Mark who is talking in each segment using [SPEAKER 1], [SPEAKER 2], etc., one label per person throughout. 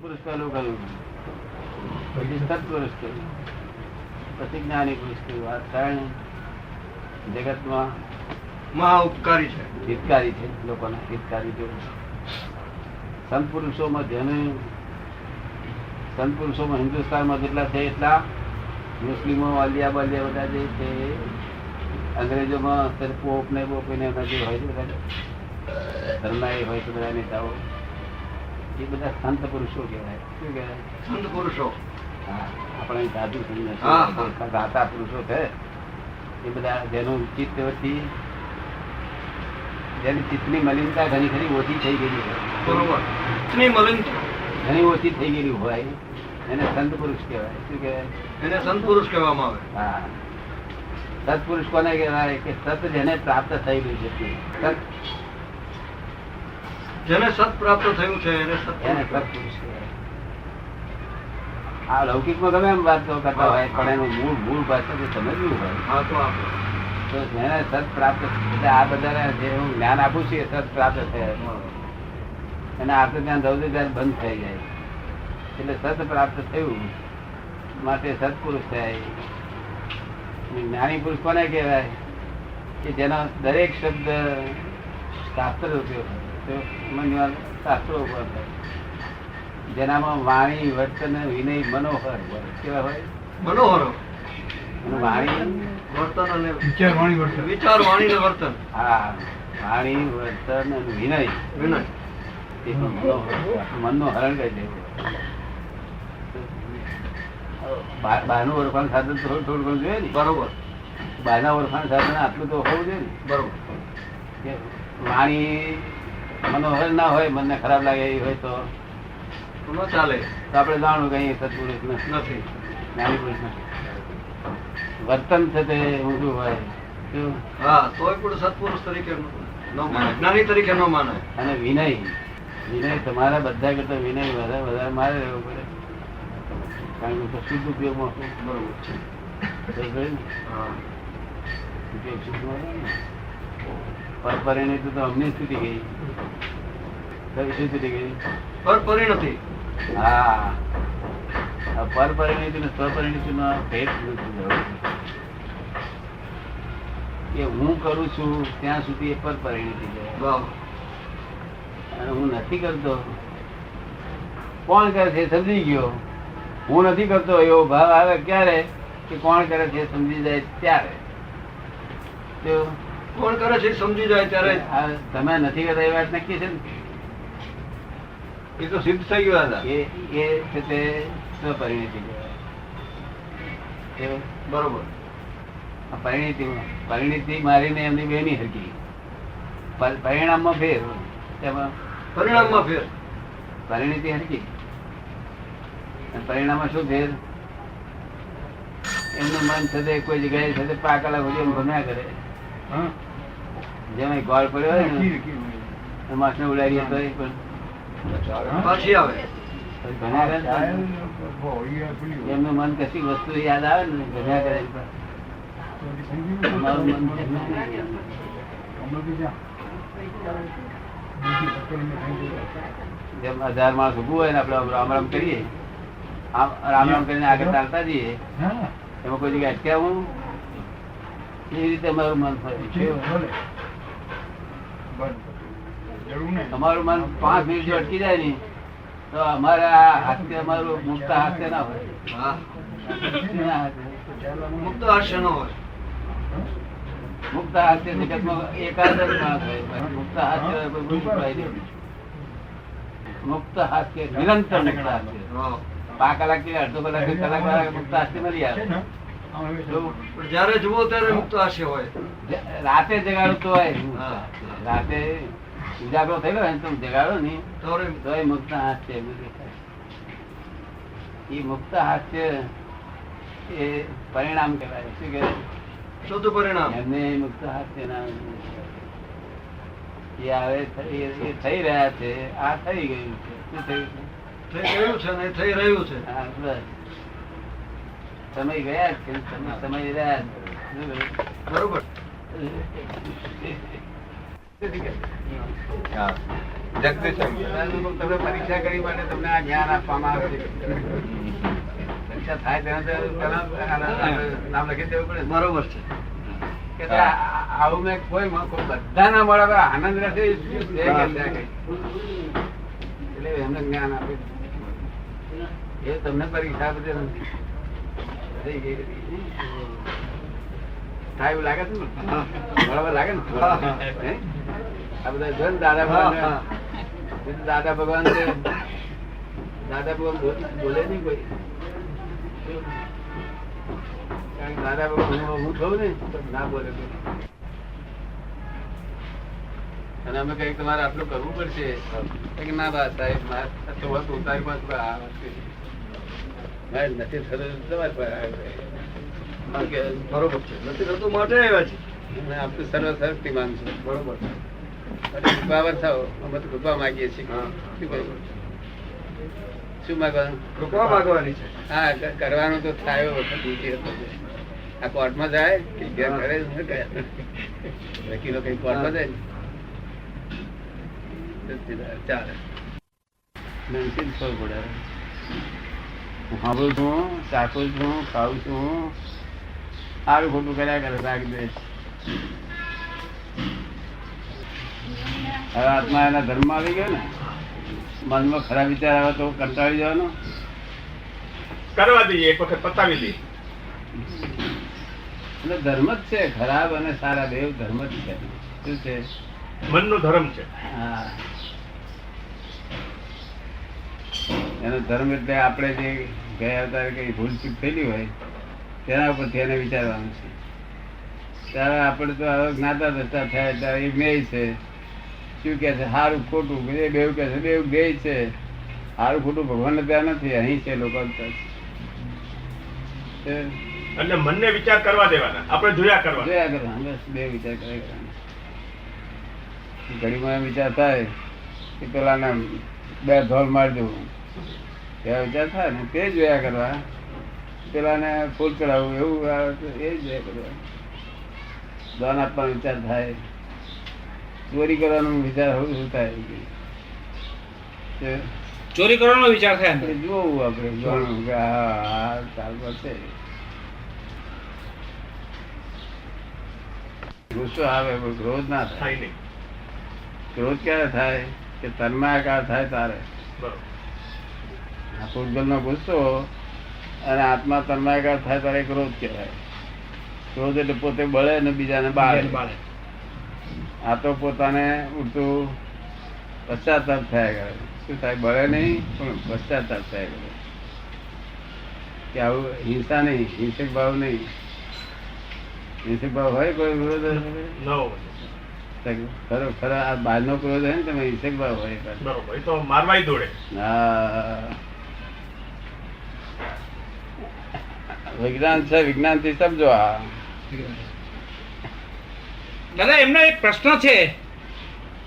[SPEAKER 1] પુરુષ પહેલું કહ્યું, પછી સત્પુરુષ કહ્યું, પછી જ્ઞાની પુરુષ કહ્યું. આ ત્રણ જગતમાં
[SPEAKER 2] મહા ઉપકારી છે,
[SPEAKER 1] હિતકારી છે, લોકોના હિતકારી. જો સંત પુરુષોમાં જેને સંત પુરુષોમાં હિન્દુસ્તાનમાં જેટલા છે એટલા મુસ્લિમો વાલિયા બાલિયા બધા જે છે, અંગ્રેજોમાં પોપ ને બોપને જે હોય છે બધા ધર્મના એ હોય છે બધા નેતાઓ, એ બધા સંત પુરુષો કહેવાય. શું કહેવાય?
[SPEAKER 2] સંત પુરુષો.
[SPEAKER 1] હા, આપણે સાધુ ગાતા પુરુષો છે એ બધા જેનું ચિત્તથી જેની ચિત્તની મલિનતા ઘણી ખરી ઓછી થઈ ગયેલી હોય.
[SPEAKER 2] બરોબર. ચિત્તની મલિનતા
[SPEAKER 1] ઘણી ઓછી થઈ ગયેલી હોય એને સંત પુરુષ કહેવાય. શું કહેવાય?
[SPEAKER 2] એને સંત પુરુષ કહેવામાં આવે.
[SPEAKER 1] હા, સત્પુરુષ કોને કહેવાય? કે સત જેને પ્રાપ્ત થયેલું છે, સત
[SPEAKER 2] જેને સત પ્રાપ્ત થયું છે એને
[SPEAKER 1] એને
[SPEAKER 2] સત્પુરુષ
[SPEAKER 1] સત્પુરુષ કહેવાય. આ લૌકિકમાં ગમે એમ વાત કરતા હોય પણ એનું મૂળ ભાષા તો સમજવું હોય.
[SPEAKER 2] હા, તો આપણે
[SPEAKER 1] તો જેને સત પ્રાપ્ત, એટલે આ બધા જે હું જ્ઞાન આપું છું એ સત પ્રાપ્ત થયા અને આત્મ જ્ઞાન રૌદ્ર જ્ઞાન બંધ થઈ જાય એટલે સત પ્રાપ્ત થયું માટે સત્પુરુષ થાય. જ્ઞાની પુરુષ કોને કહેવાય? કે જેનો દરેક શબ્દ શાસ્ત્ર ઉપયોગ શાસ્ત્રો ઉપર થાય, જેનામાં વાણી વર્તન વિનય મનોહર હોય. કેવા હોય?
[SPEAKER 2] મનોહર
[SPEAKER 1] વાણી
[SPEAKER 2] વર્તન અને
[SPEAKER 3] વિચાર વાણી વર્તન.
[SPEAKER 2] વિચાર વાણી ને વર્તન.
[SPEAKER 1] હા, વાણી વર્તન અને વિનય
[SPEAKER 2] વિનય.
[SPEAKER 1] એ મનનું હરણ કરી દેવું. બહારનું ઓળખાણ સાધન થોડું થોડું ઘણું જોઈએ ને.
[SPEAKER 2] બરોબર.
[SPEAKER 1] બહારના ઓળખાણ સાધન આટલું તો હોવું જોઈએ ને.
[SPEAKER 2] બરોબર.
[SPEAKER 1] કે વાણી મનોહર ના હોય, મનને ખરાબ લાગે એવી હોય તો
[SPEAKER 2] તો ન ચાલે.
[SPEAKER 1] આપણે જાણવું કઈ સત્પુરુષ
[SPEAKER 2] નથી.
[SPEAKER 1] જ્ઞાની પુરુષ નથી. વર્તન છે તે ઊંધું હોય. શું?
[SPEAKER 2] હા, તોય પણ સત્પુરુષ તરીકે ન માને, જ્ઞાની તરીકે ન માને.
[SPEAKER 1] અને વિનય, વિનય તમારા બધા કરતા વિનય વધારે વધારે મારે રહેવું પડે, કારણ કે શુદ્ધ ઉપયોગમાં
[SPEAKER 2] બરોબર છે. હા.
[SPEAKER 1] ઉપયોગ શુદ્ધમાં રહે ને. પરપરિણીત તો અમને છૂટી ગઈ. કઈ શું છૂટી ગઈ?
[SPEAKER 2] પરપરિણતિ.
[SPEAKER 1] હા, પરપરિણીતિ ને સ્વપરિણીતિ નો ભેદ કે હું કરું છું ત્યાં સુધી એ પરપરિણીતિ છે
[SPEAKER 2] વાહ.
[SPEAKER 1] અને હું નથી કરતો, કોણ કરે છે સમજી ગયો. હું નથી કરતો એવો ભાવ આવે ક્યારે? કે કોણ કરે છે સમજી જાય ત્યારે. તો
[SPEAKER 2] કોણ કરે છે સમજી જાય ત્યારે.
[SPEAKER 1] આ તમે નથી કરતા એ વાત નક્કી છે ને,
[SPEAKER 2] એ તો સિદ્ધ થઈ ગયો હતા.
[SPEAKER 1] એ છે તે સ્વપરિણીતિ કહેવાય. કેવું?
[SPEAKER 2] બરોબર.
[SPEAKER 1] પરિણીતિ મારીને એમની બેની હરકી, પરિણામમાં ફેર. એમાં
[SPEAKER 2] પરિણામમાં ફેર.
[SPEAKER 1] પરિણીતિ હરકી અને પરિણામમાં શું ફેર? એમનું મન છે કોઈ જગ્યાએ છે પાકલા સુધી એમ ભમ્યા કરે. જેમાં ગોળ પડ્યો હોય ને માછને ઉડાડીએ તો પણ
[SPEAKER 2] પાછી આવે.
[SPEAKER 1] ભમ્યા કરે. એમનું મન કશી વસ્તુ યાદ આવે ને ભમ્યા કરે. તમારું મન જેમ 1000 માણસ ઉભું હોય ને આપડે રામ રામ કરીએ, રામ રામ કરીને આગળ ચાલતા જઈએ, એમાં કોઈ જગ્યાએ અટક્યા હું એ રીતે અમારું મન થાય. તમારું મન 5 મિનિટ જો અટકી જાય ને તો અમારા હાસ્ય અમારું મુક્ત હાસ્ય ના હોય.
[SPEAKER 2] હા. મુક્ત હાસ્ય ન હોય.
[SPEAKER 1] મુક્ત હાસ્ય જગતમાં એકાદ જ માણસ હોય. મુક્ત હાસ્ય મુક્ત હાસ્ય નિરંતર મુક્ત હાસ્ય.
[SPEAKER 2] હા.
[SPEAKER 1] 5 કલાક કે અડધો કલાક કલાક મુક્ત હાસ્ય મળી આવે.
[SPEAKER 2] પણ જયારે જુઓ ત્યારે મુક્ત હાસ્ય હોય.
[SPEAKER 1] રાતે જગાડું તો હોય.
[SPEAKER 2] હા.
[SPEAKER 1] રાતે ઉજાગરો થયેલો હોય ને તો જગાડો ને
[SPEAKER 2] તોરે
[SPEAKER 1] તો એ મુક્ત હાસ્ય એમ દેખાય. એ મુક્ત હાસ્ય એ પરિણામ કહેવાય. શું કહેવાય?
[SPEAKER 2] શુદ્ધ પરિણામ.
[SPEAKER 1] એમને મુક્ત હાસ્ય ના એ હવે એ થઈ રહ્યા છે. આ થઈ ગયું છે. શું થયું છે?
[SPEAKER 2] થઈ ગયું છે ને થઈ રહ્યું છે.
[SPEAKER 1] હા, બસ સમય ગયા જ છે. સમય રહ્યા જ.
[SPEAKER 2] બરોબર.
[SPEAKER 1] હા. તમે પરીક્ષા કરી માટે તમને આ જ્ઞાન આપવામાં આવે છે. પરીક્ષા થાય તેના પહેલા નામ લખી દેવું પડે.
[SPEAKER 2] બરોબર છે.
[SPEAKER 1] કે આવું મેં કોઈ બધા ના મળે આનંદ રહેશે એટલે એમને જ્ઞાન આપે એ તમને પરીક્ષા બધી થઈ ગઈ થાય એવું લાગે છે ને બરાબર લાગે ને આ બધા જો ને દાદા ભગવાન દાદા ભગવાન બોલે નઈ કોઈ દાદા ભગવાન હું થયું ને ના બોલે અને અમે કઈ તમારે આટલું કરવું પડશે ના બા સાહેબ તારી પાસે નથી થતું તમારી પાસે
[SPEAKER 2] બરોબર છે. નથી કરતું માટે આવ્યા છે.
[SPEAKER 1] આપણે સર્વશક્તિમાન છે.
[SPEAKER 2] બરોબર છે.
[SPEAKER 1] કૃપાવર થાવ અમે તો કૃપા માંગીએ છીએ. શું માંગવાનું?
[SPEAKER 2] કૃપા માંગવાની છે.
[SPEAKER 1] હા કરવાનું તો થાય આ કોર્ટમાં જાય કે ઘેર કરે વકીલો કઈ કોર્ટમાં જાય ચાલે મેન્સિન ખબર પડે હું સાંભળું છું ચાખું છું ખાઉં છું સારું ખોટું કર્યા કરે રાખી દે હવે આત્મા એના ધર્મ આવી ગયો ને મનમાં ખરાબ વિચાર આવે તો કંટાળી જવાનો
[SPEAKER 3] કરવા દઈએ એક વખત પતાવી દઈએ
[SPEAKER 1] એટલે ધર્મ જ છે ખરાબ અને સારા બે ધર્મ જ છે શું છે
[SPEAKER 3] મનનું ધર્મ છે
[SPEAKER 1] હા એનો ધર્મ એટલે આપણે જે ગયા અવતારે કઈ ભૂલ ચૂક થયેલી હોય તેના ઉપરથી એને વિચારવાનું છે ત્યારે આપણે તો હવે જ્ઞાતા દ્રષ્ટા થયા ત્યારે એ મેય છે શું કે છે સારું ખોટું એ બેવું કે છે બેવું ગઈ છે સારું ખોટું ભગવાનને ત્યાં નથી અહીં છે લોકો
[SPEAKER 3] એટલે મનને વિચાર કરવા દેવાના આપણે જોયા કરવા
[SPEAKER 1] બસ બે વિચાર કરે ઘડીમાં એમ વિચાર થાય કે પેલાને બે ધોલ મારી દઉં એવા વિચાર થાય ને તે જોયા કરવા પેલાને ફૂલ ચડાવવું એવું આવે તો એ જોયા કરવા દાન આપવાનો વિચાર થાય ચોરી કરવાનો વિચાર શું થાય
[SPEAKER 4] ચોરી કરવાનો વિચાર થાય
[SPEAKER 1] જોવું આપણે જોવાનું કે હા ચાલવા છે ગુસ્સો આવે ક્રોધ ના થાય
[SPEAKER 3] થાય નહીં
[SPEAKER 1] ક્રોધ ક્યારે થાય કે તન્માયાકાર થાય તારે
[SPEAKER 3] બરોબર
[SPEAKER 1] આ પૂતગલ નો ગુસ્સો અને આત્મા તન્માયાકાર થાય તારે ક્રોધ કહેવાય ક્રોધ એટલે પોતે બળે અને બીજાને બાળે આ તો પોતાને ઉડતું પશ્ચાતાપ થયા કરે શું થાય બળે નહીં પણ પશ્ચાતાપ થયા કરે કે આવું હિંસા નહીં હિંસક ભાવ નહીં હિંસક ભાવ હોય કોઈ વિરોધ ખરો ખરા આ બહાર નો ક્રોધ હોય ને તમે હિંસક ભાવ હોય
[SPEAKER 3] બરોબર એ તો મારવાય દોડે
[SPEAKER 1] હા વિજ્ઞાન છે વિજ્ઞાન થી સમજો આ
[SPEAKER 4] દાદા એમનો એક પ્રશ્ન છે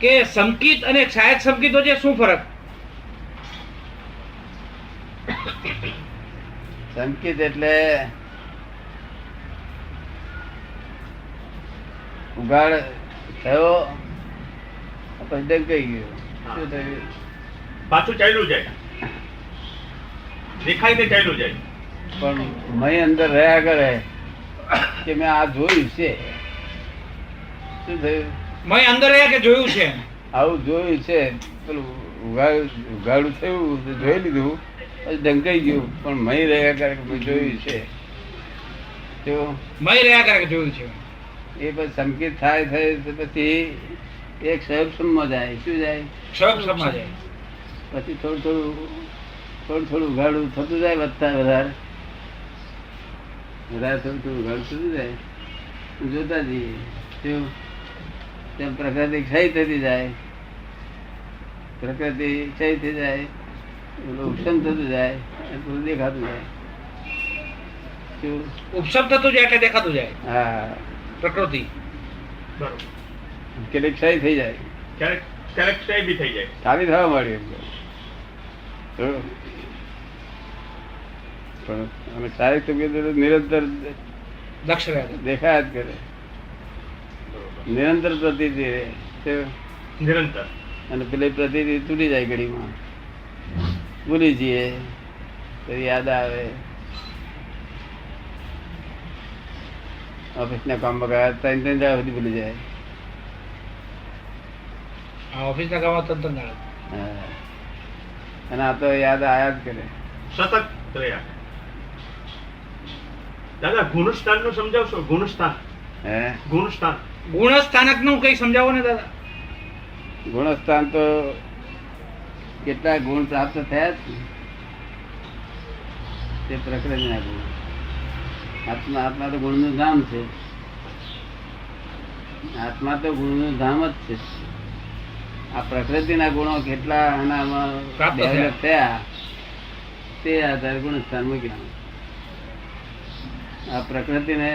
[SPEAKER 4] કે સંકિત અને સહાયક સંકેતો છે શું ફરક?
[SPEAKER 1] સંકેત એટલે ઉગાડ થયો પછી ડંકાઈ ગયો શું થયું
[SPEAKER 3] પાછું ચાલ્યું જાય દેખાય ને ચાલ્યું જાય
[SPEAKER 1] પણ મય અંદર રહ્યા કરે કે મેં આ જોયું છે શું થયું
[SPEAKER 4] મેં અંદર રહ્યા કે જોયું છે
[SPEAKER 1] આવું જોયું છે પેલું ઉગાડું થયું જોઈ લીધું પછી ડંકાઈ ગયું પણ મય રહ્યા કરે કે જોયું છે તો
[SPEAKER 4] મય રહ્યા કરે કે જોયું છે
[SPEAKER 1] એ પછી સંકેત થાય તો પછી એક સહયોગમાં જાય શું જાય
[SPEAKER 4] શોક સમાજે
[SPEAKER 1] પછી થોડું થોડું ઉઘાડું થતું જાય વધતા વધારે થોડું ઉઘાડું થતું જાય જોતા જઈએ શું તેમ પ્રકૃતિ ક્ષય થતી જાય પ્રકૃતિ ક્ષય થઈ જાય ઉપશમ થતું જાય થોડું દેખાતું જાય શું
[SPEAKER 4] ઉપસમ થતું જાય એટલે દેખાતું જાય
[SPEAKER 1] હા
[SPEAKER 4] પ્રકૃતિ
[SPEAKER 3] બરોબર
[SPEAKER 1] કેટલીક ક્ષય થઈ જાય
[SPEAKER 3] ક્યારેક ક્યારેક ક્ષય બી થઈ જાય
[SPEAKER 1] ખાલી થવા માંડી પણ અમે શારીરિક તબિયત નિરંતર
[SPEAKER 4] દક્ષ રહે
[SPEAKER 1] દેખાયા જ કરે નિરંતર પ્રતિ
[SPEAKER 3] નિરંતર
[SPEAKER 1] અને પેલી પ્રતિથી તૂટી જાય ઘડીમાં, ભૂલી જઈએ તો યાદ આવે. ઓફિસના કામમાં ગયા 3 દાડા સુધી ભૂલી જાય.
[SPEAKER 4] ઓફિસના કામમાં તંત્ર ના
[SPEAKER 1] હા. અને આ તો યાદ આયા જ કરે.
[SPEAKER 3] સતત રહ્યા. દાદા ગુણસ્થાન નું સમજાવશો? ગુણસ્થાન,
[SPEAKER 1] હે
[SPEAKER 3] ગુણસ્થાન.
[SPEAKER 4] ગુણ સ્થાનક નું કઈ સમજાવો ને દાદા.
[SPEAKER 1] ગુણસ્થાન તો કેટલા ગુણ પ્રાપ્ત થયા છે તે પ્રકૃતિના ગુણ. આત્મા આત્મા તો ગુણનું ધામ છે. આત્મા તો ગુણનું ધામ જ છે. આ પ્રકૃતિના ગુણો કેટલા આનામાં
[SPEAKER 4] પ્રાપ્ત
[SPEAKER 1] ડેવલપ થયા તે આધારે ગુણસ્થાન મૂક્યા. આ પ્રકૃતિને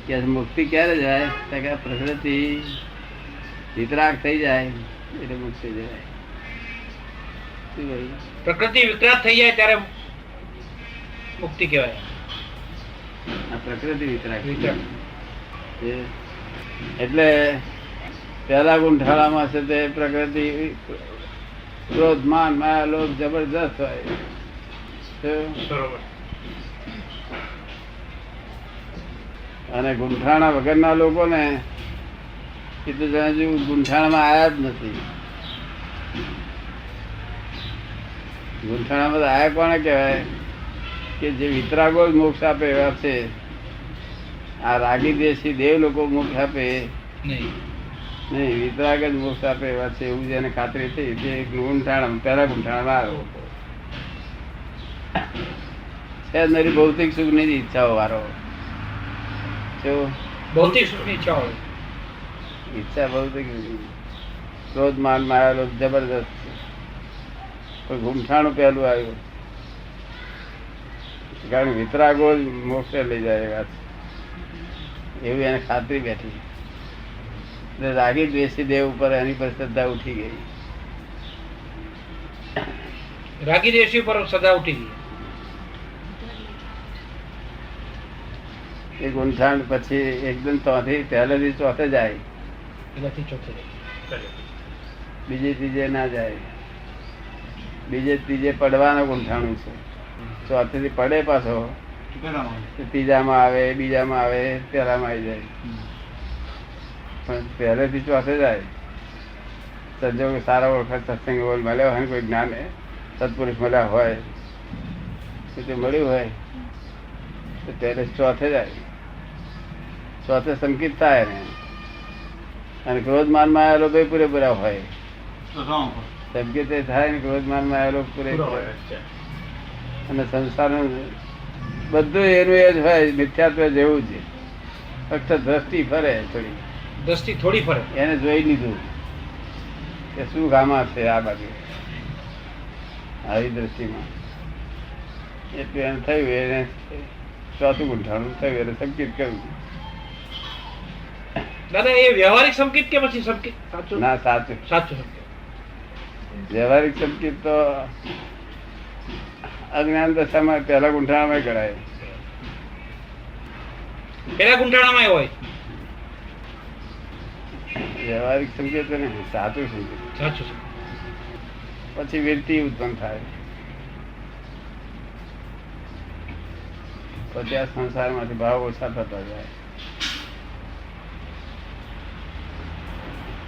[SPEAKER 1] કે મુક્તિ ક્યારે જાય? તો કે આ પ્રકૃતિ વિતરાગ થઈ જાય એટલે મુક્તિ જાય. શું કહ્યું?
[SPEAKER 4] પ્રકૃતિ વિકરાત થઈ જાય ત્યારે મુક્તિ કહેવાય.
[SPEAKER 1] આ પ્રકૃતિ વિતરાગ થઈ
[SPEAKER 4] વિતરાગ.
[SPEAKER 1] જાય. એટલે પહેલા ગુંઠાળામાં છે તે પ્રકૃતિ ક્રોધ માન માયા લોભ જબરદસ્ત હોય. શું?
[SPEAKER 3] બરોબર.
[SPEAKER 1] અને ગુંઠાણા વગરના લોકોને એ તો હજુ ગુંઠાણામાં આવ્યા જ નથી. ગુંઠાણામાં આયા કોને કહેવાય? કે જે વિતરાગો જ મોક્ષ આપે એવા છે. આ રાગી દેશી દેવ લોકો મોક્ષ આપે
[SPEAKER 4] નહીં.
[SPEAKER 1] નહીં, વિતરાગ જ મોક્ષ આપે એવા છે એવું જેને ખાતરી થઈ તે ગુંઠાણા પહેલા ગુંઠાણામાં આવ્યો છે. મારી ભૌતિક સુખની જ ઈચ્છાઓ વાળો
[SPEAKER 4] ભૌતિક સુખની ઈચ્છા હોય.
[SPEAKER 1] ઈચ્છા ભૌતિક ક્રોધ માન માયા લોભ જબરદસ્ત છે. પણ ગુંઠાણું પહેલું આવ્યું કારણ વિતરાગો જ મોક્ષે લઈ જાય એવા છે એવી એને ખાતરી બેઠી. એટલે રાગી દ્વેષી દેવ ઉપર એની પર શ્રદ્ધા ઉઠી ગઈ.
[SPEAKER 4] રાગી દેશી પર સદા ઉઠી ગઈ.
[SPEAKER 1] એ ગુંઠાણ પછી એકદમ પહેલેથી ચોથે જાય,
[SPEAKER 4] પેલાથી ચોથે
[SPEAKER 1] બીજે ત્રીજે ના જાય. બીજે ત્રીજે પડવાનું ગુંઠાણું છે. ચોથેથી પડે પાછો ત્રીજામાં આવે, બીજામાં આવે, પહેલામાં આવી જાય. પણ પહેલેથી ચોથે જાય. સંજોગ સારા વખત સત્સંગ મળ્યો હોય, કોઈ જ્ઞાન સત્પુરુષ મળ્યા હોય તે મળ્યું હોય તો પહેલે ચોથે જાય. ચોથે સંકિત થાય ને અને ક્રોધ માનમાં આવેલો ભાઈ પૂરેપૂરા હોય. સંકેત થાય ને ક્રોધ માનમાં આવેલો પૂરેપૂરા અને સંસારનું બધું એનું એ જ હોય, મિથ્યાત્વ જેવું છે. ફક્ત દ્રષ્ટિ ફરે, થોડી
[SPEAKER 4] દ્રષ્ટિ થોડી ફરે.
[SPEAKER 1] એને જોઈ લીધું કે શું ગામા છે આ બાજુ આવી દ્રષ્ટિમાં. એટલું એને થયું, એને ચોથું ગુંઠાણું થયું એટલે સંકેત કર્યું.
[SPEAKER 4] દાદા એ વ્યવહારિક સંકેત કે પછી સંકેત સાચું?
[SPEAKER 1] ના, સાચું
[SPEAKER 4] સાચું સંકેત.
[SPEAKER 1] વ્યવહારિક સંકેત તો અજ્ઞાન દશામાં પહેલા ગુંઠાણામાં ગણાય.
[SPEAKER 4] પેલા ગુંઠાણામાં હોય
[SPEAKER 1] વ્યવહારિક સંકેત ને સાચું સંકેત.
[SPEAKER 4] સાચું સંકેત.
[SPEAKER 1] પછી વૃત્તિ ઉત્પન્ન થાય. પછી આ સંસારમાંથી ભાવ ઓછા થતા જાય,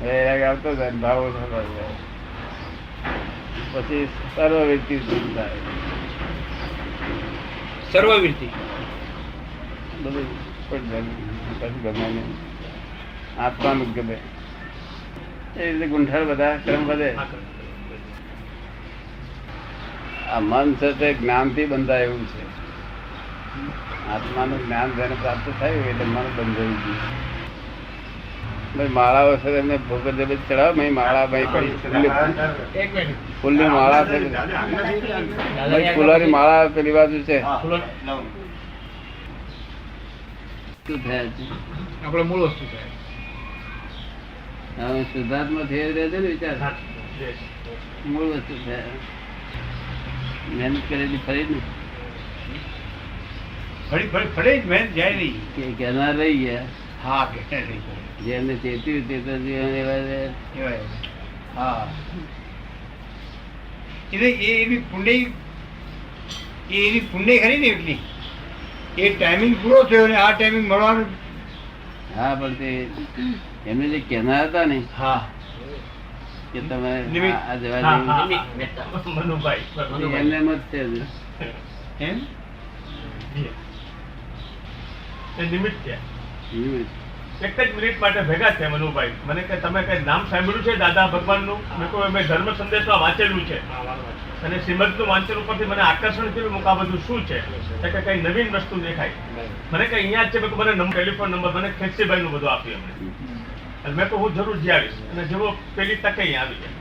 [SPEAKER 1] વૈરાગ આવતો જાય, ભાવ ઓછા થતા જાય. પછી સર્વવૃત્તિ ઉત્પન્ન થાય.
[SPEAKER 4] સર્વવૃત્તિ
[SPEAKER 1] બધું છોડી દે, કશું ગમે નહીં, આત્માનું જ ગમે. એ રીતે ગુંઠાળ બધા ક્રમ વધે. આ મન છે તે જ્ઞાનથી બંધાય એવું છે. આત્માનું જ્ઞાન જેને પ્રાપ્ત થયું એટલે મન બંધાઈ ગયું. ભાઈ માળાઓ છે એમને ભોગર જબે ચડાવો, ભાઈ માળા ભાઈ પડી ફૂલની માળા છે, ભાઈ ફૂલોની માળા પેલી બાજુ છે. શું થયા છે?
[SPEAKER 4] આપણે મૂળ વસ્તુ છે.
[SPEAKER 1] હવે શુદ્ધાત્મા થઈ રહે છે ને વિચાર, મૂળ વસ્તુ થયા. મહેનત કરેલી ફરી ને
[SPEAKER 2] ફરી જ મહેનત જાય નહીં.
[SPEAKER 1] કે કહેનાર રહી ગયા.
[SPEAKER 2] હા કે
[SPEAKER 1] જેમને ચેત્યું તે તો હા
[SPEAKER 5] એટલે એવી પુણ્ય એવી પુણ્ય ખરી ને એટલી એ ટાઈમિંગ પૂરો થયો ને આ ટાઈમિંગ મળવાનું.
[SPEAKER 1] હા પણ તે એમને જે કહેનાર હતા ને
[SPEAKER 5] હા
[SPEAKER 1] કે તમે
[SPEAKER 5] નિમિત્ત.
[SPEAKER 1] આ જવા
[SPEAKER 3] હા,
[SPEAKER 1] જેવું
[SPEAKER 3] હા. મનુભાઈ
[SPEAKER 1] એમને એમ જ છે જ.
[SPEAKER 5] એમ
[SPEAKER 3] એ નિમિત્ત છે.
[SPEAKER 1] નિમિત્ત.
[SPEAKER 3] એક જ મિનિટ માટે ભેગા છે મનુભાઈ. મને કે તમે કઈ નામ સાંભળ્યું છે દાદા ભગવાનનું? મેં કહ્યું મેં ધર્મ સંદેશમાં વાંચેલું છે અને શ્રીમદનું વાંચન ઉપરથી મને આકર્ષણ થયું. મેં કહ્યું આ બધું શું છે? તો કે કઈ નવીન વસ્તુ દેખાય. મને કઈ અહીંયા જ છે. મેં કહ્યું મને ટેલિફોન નંબર મને ખેતસીભાઈ નું બધું આપ્યું એમને. અને મેં કહ્યું હું જરૂર જઈ આવીશ. અને જેવો પેલી તકે અહીંયા આવી જાય.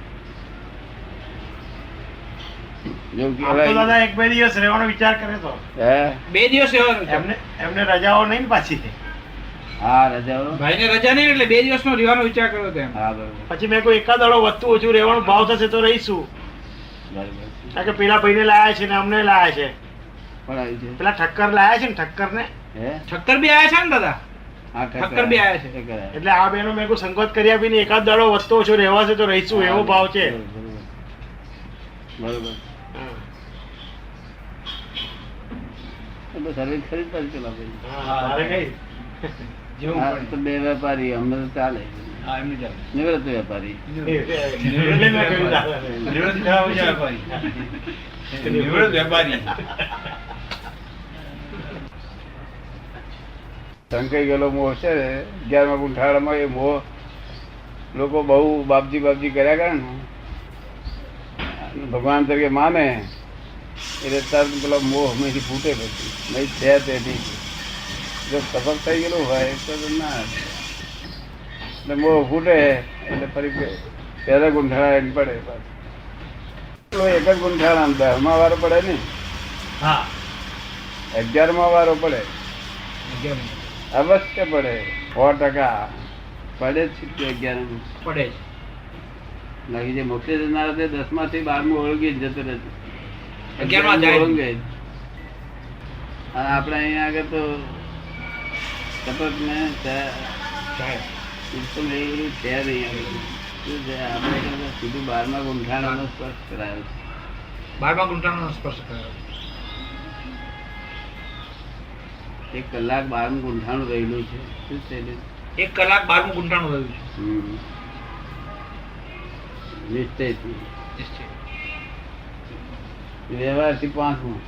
[SPEAKER 1] જો
[SPEAKER 5] આમ તો
[SPEAKER 1] કહેવાય
[SPEAKER 5] દાદા એક બે દિવસ રહેવાનો વિચાર કરે તો
[SPEAKER 1] હે
[SPEAKER 4] 2 દિવસ રહેવાનું છે.
[SPEAKER 5] એમને રજાઓ નહીં ને પાછી.
[SPEAKER 1] હા રજાઓ
[SPEAKER 4] ભાઈને રજા નહીં એટલે 2 દિવસનો રહેવાનો વિચાર કર્યો હતો એમ.
[SPEAKER 1] હા બરોબર
[SPEAKER 5] પછી મેં કોઈ એકાદ દાડો વધતું ઓછું રહેવાનો ભાવ થશે તો રહીશું.
[SPEAKER 1] બરોબર
[SPEAKER 5] કારણ કે પેલા ભાઈને લાયા છે ને અમને લાયા છે.
[SPEAKER 1] પણ આવ્યું છે
[SPEAKER 5] પેલા ઠક્કર લાયા છે ને ઠક્કર ને
[SPEAKER 1] હે
[SPEAKER 4] ઠક્કર બી આયા છે ને દાદા?
[SPEAKER 1] હા
[SPEAKER 4] ઠક્કર બી આવ્યા છે.
[SPEAKER 1] ઠક્કર આવ્યા.
[SPEAKER 5] એટલે આ બેનો મેં કોઈ સંકોચ કરી આપીને એકાદ દાડો વધતો ઓછો રહેવાશે તો રહીશું એવો ભાવ છે.
[SPEAKER 1] બરોબર બરોબર સર્વિસ ખરી જ પાછી પેલા ભાઈ.
[SPEAKER 5] મારે કઈ જેવું
[SPEAKER 1] હા,
[SPEAKER 5] પડે.
[SPEAKER 1] તો બે વેપારી અમને તો ચાલે
[SPEAKER 5] હા, એમનું ચાલે.
[SPEAKER 1] નિવૃત્ત વેપારી
[SPEAKER 5] એટલે મેં કહ્યું દાદા. નિવૃત્ત થયા પછી વેપારી. નિવૃત્ત વેપારી.
[SPEAKER 1] સંકાઈ ગયેલો મોહ છે ને 11મા ગુંઠાળામાં એ મોહ લોકો બહુ બાપજી કર્યા કરે ને ભગવાન તરીકે માને એટલે તરત પેલો મોહ હંમેશા ફૂટે પછી નહીં છે તેથી જો સફળ થઈ ગયેલું હોય તો ના એટલે મોહ ફૂટે એટલે ફરી પહેલા ગુંઠાળા એમ પડે પાછું એક જ ગુંઠાળા 10મા વારો પડે ને
[SPEAKER 3] હા
[SPEAKER 1] 11મા વારો પડે અવશ્ય પડે 100% પડે જ છે 11
[SPEAKER 4] પડે છે.
[SPEAKER 1] બાકી જે મોક્ષે જનારા તે 10મા થી 12મું ઓળંગી જ જતો રહે
[SPEAKER 4] 11મા જાય જ.
[SPEAKER 1] ઓળંગે જ. અને આપણે અહીંયા આગળ તો સતત ને બિલકુલ એવું બધું છે નહીં આગળ. શું છે આપણે આગળ તો સીધું 12મા ગુંઠાણાનો સ્પર્શ કરાયો છે
[SPEAKER 4] 12મા ગુંઠાણનો સ્પર્શ કર્યો.
[SPEAKER 1] 1 કલાક 12મું ગુંઠાણું રહેલું છે શું છે
[SPEAKER 4] 1 કલાક 12મું ગુંઠાણું રહ્યું છે.
[SPEAKER 1] નિશ્ચયથી
[SPEAKER 4] નિશ્ચય.
[SPEAKER 1] વ્યવહારથી 5મું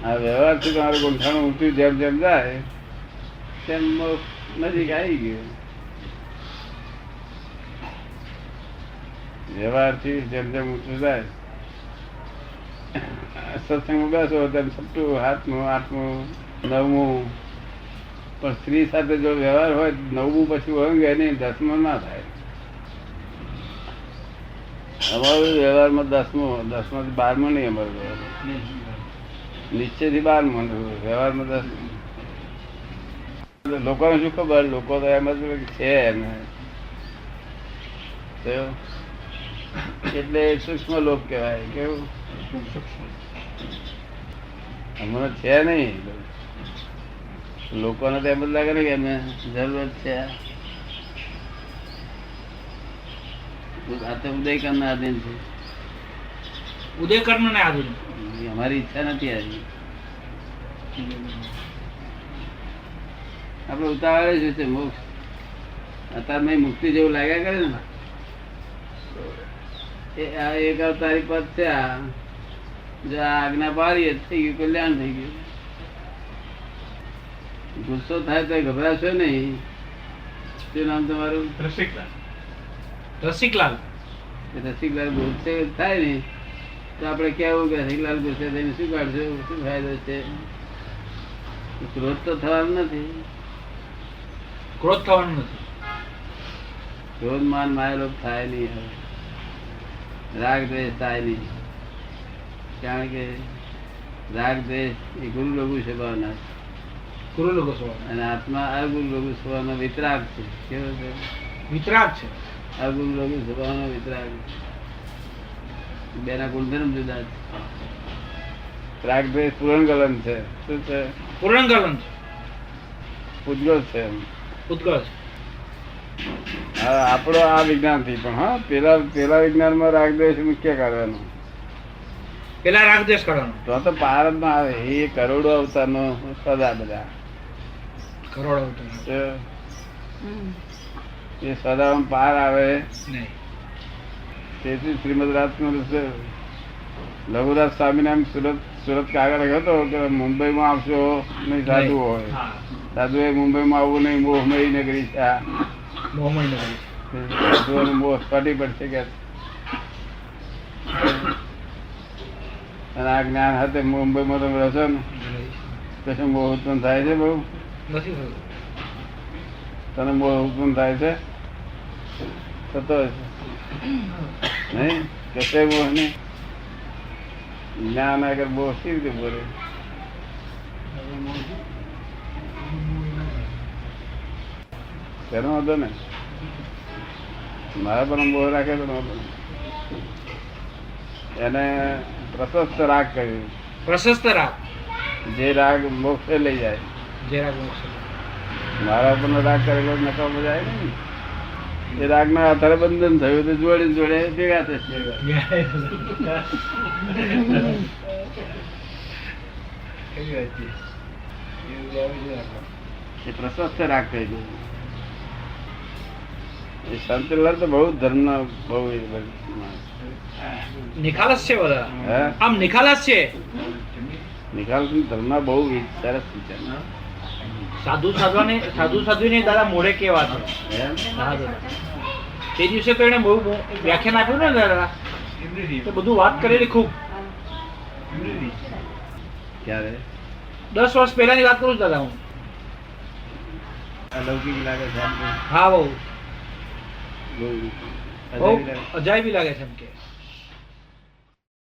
[SPEAKER 1] આ વ્યવહારથી તમારું ગુંઠાણું ઊંચું જેમ જેમ જાય તેમ મોક્ષ નજીક આવી ગયું. વ્યવહારથી જેમ જેમ ઊંચું જાય સત્સંગમાં બેસો તેમ 7મું 8મું 8મું 9મું પણ સ્ત્રી સાથે જો વ્યવહાર હોય 9મું પછી ઓળંગે નહીં 10મું ના થાય. અમારું વ્યવહારમાં 10મું 10માંથી 12મું નહીં અમારું વ્યવહાર નિશ્ચયથી 12મું વ્યવહારમાં 10મું. લોકોને શું ખબર લોકો તો એમ જ છે ને તો એટલે સૂક્ષ્મ લોક કહેવાય. કેવું હમણાં છે નહીં લોકોને તો એમ જ લાગે ને કે એમને જરૂરત છે. આ તો ઉદય કરના આધીન છે
[SPEAKER 4] ઉદયકર્ણ ને આધીન.
[SPEAKER 1] અમારી ઈચ્છા નથી આવી. આપડે ઉતાવળે શું છે મોક્ષ અત્યારે મુક્તિ જેવું લાગ્યા કરે ને એ આ એક અવતારી પદ છે. આ જો આ આજ્ઞા પાડીએ થઈ ગયું કલ્યાણ થઈ ગયું. ગુસ્સો થાય તો ગભરાશો નહીં. શું નામ તમારું?
[SPEAKER 3] રસિકલાલ.
[SPEAKER 4] રસિકલાલ.
[SPEAKER 1] રસિકલાલ ગુસ્સે થાય ને તો આપડે કેવું કે રસિકલાલ ગુસ્સે થઈને શું કાઢશો શું ફાયદો છે? ક્રોધ તો થવાનું નથી.
[SPEAKER 4] ક્રોધ થવાનું નથી.
[SPEAKER 1] ક્રોધ માન માયેલો થાય નહીં. હવે રાગ દ્વેષ થાય નહીં કારણ કે રાગ દ્વેષ એ ગુરુ લઘુ સ્વભાવના છે
[SPEAKER 4] ગુરુ લોકો સ્વભાવ.
[SPEAKER 1] અને આત્મા અગુરુ લઘુ સ્વભાવનો વિતરાગ છે. કેવો છે?
[SPEAKER 4] વિતરાગ છે.
[SPEAKER 1] અગુરુ લઘુ સ્વભાવનો વિતરાગ. બેના ગુણધર્મ જુદા છે. રાગ દ્વેષ પૂરણગલન છે. શું છે?
[SPEAKER 4] પૂર્ણગલન છે.
[SPEAKER 1] ઉદ્ગલ છે.
[SPEAKER 4] ઉદ્ગલ છે.
[SPEAKER 1] હા, આપણો આ વિજ્ઞાન થી પણ હા પેલા વિજ્ઞાનમાં રાગદ્વેષ મુખ્ય કાઢવાનું,
[SPEAKER 4] પેલા રાગદ્વેષ કરવાનો,
[SPEAKER 1] તો પાર જ ના આવે. એ કરોડો અવતાર નો સદા બધા
[SPEAKER 4] કરોડો અવતાર.
[SPEAKER 1] એ સદામાં પાર આવે.
[SPEAKER 4] નહીં.
[SPEAKER 1] તેથી શ્રીમદ રાજકુમાર લઘુદાસ સ્વામી નામ સુરત કાગળ હતો કે મુંબઈમાં આવશો નહીં, સાધુ હોય
[SPEAKER 4] હા.
[SPEAKER 1] સાધુ એ મુંબઈમાં આવવું નહીં, મોહમય નગરી છે આ.
[SPEAKER 4] મોહમય નગરી.
[SPEAKER 1] સાધુઓનો મોહ ફાટી પડશે કે અને આ જ્ઞાન હાથે મુંબઈમાં તમે રહેશો ને તો શું મોહ ઉત્પન્ન થાય છે? બહુ
[SPEAKER 4] નથી થતું.
[SPEAKER 1] તને મોહ ઉત્પન્ન થાય છે? થતો હશે નહીં? કશે મોહ નહીં. જ્ઞાન આગળ મોહ સી રીતે બોલે? તેનો વાંધો ને, મારા પણ મોહ રાખે તો વાંધો નહીં. એને પ્રશસ્ત રાગ કહ્યું.
[SPEAKER 4] પ્રશસ્ત રાગ,
[SPEAKER 1] જે રાગ મોક્ષે લઈ જાય.
[SPEAKER 4] જે રાગ મોક્ષ.
[SPEAKER 1] મારા પર રાગ કરેલો નકામો જાય નહીં. એ રાગ ના આધારે બંધન થયું તો જોડે જોડે ભેગા થશે. એ પ્રશસ્ત રાગ કહી ગયું. એ સંતલાલ તો બહુ ધર્મ ના બહુ
[SPEAKER 4] નિખાલસ છે બધા.
[SPEAKER 1] હે
[SPEAKER 4] આમ નિખાલસ છે.
[SPEAKER 1] નિકાલ ધર્મ ના બહુ સરસ વિચાર.
[SPEAKER 4] સાધુ સાધ્વીને દાદા મોઢે કેવા છે.
[SPEAKER 1] એમ?
[SPEAKER 4] હા દાદા. તે દિવસે તો એને બહુ વ્યાખ્યાન આપ્યું ને દાદા, તો બધું વાત કરેલી ખૂબ.
[SPEAKER 1] ક્યારે
[SPEAKER 4] 10 વર્ષ પહેલાની વાત કરું છું દાદા હું.
[SPEAKER 1] અલૌકિક લાગે છે આમ તો.
[SPEAKER 4] હા બહુ
[SPEAKER 1] બહુ
[SPEAKER 4] બહુ
[SPEAKER 1] અજાયબી લાગે.
[SPEAKER 4] અજાયબી લાગે છે એમ કે.